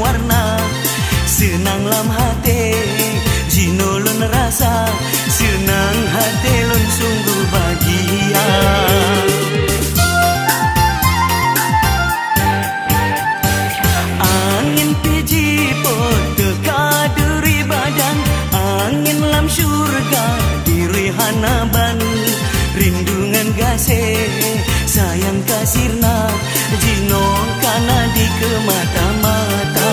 warna. Senang lam hati jino lon rasa, senang hati lon sungguh bahagia. Angin piji pot teka duri badan, angin lam syurga diri hanaban. Rindungan gasih sayang kasirna, jino kana di ke mata-mata.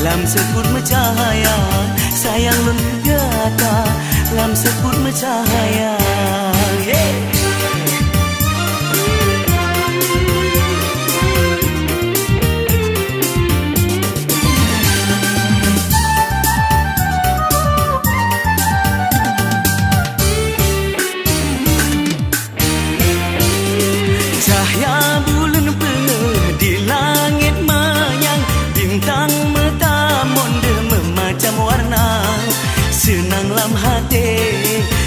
Lam sekut mencahaya, sayang lun kegata, lam sekut mencahaya. Cahaya bulan penuh di langit manyang, bintang macam warna. Senang lam hati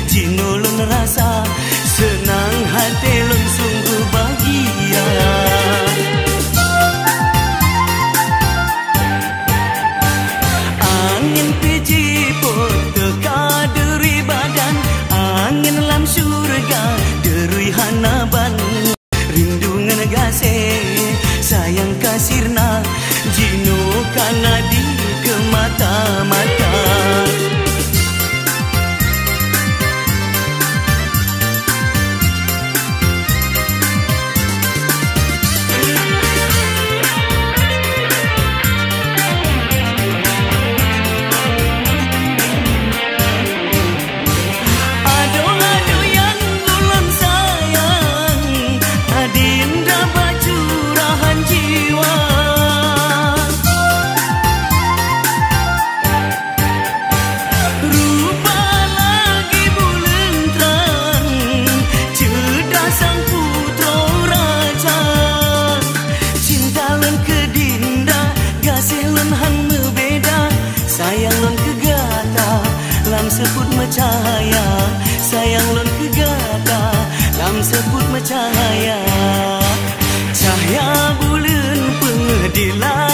jino lon rasa, senang hati lon sungguh bahagia. Angin piji pot teka deri badan, angin lam syurga derui hanaban. Rindungan gasih sayang kasirna, jino kana di ke mata-mata. Ado-ado yang ulun sayang, adinda bacurahan jiwa. Sayang lon kegata, lam sebut mencahaya. Sayang lon kegata, lam sebut mencahaya. Cahaya bulan pengedilan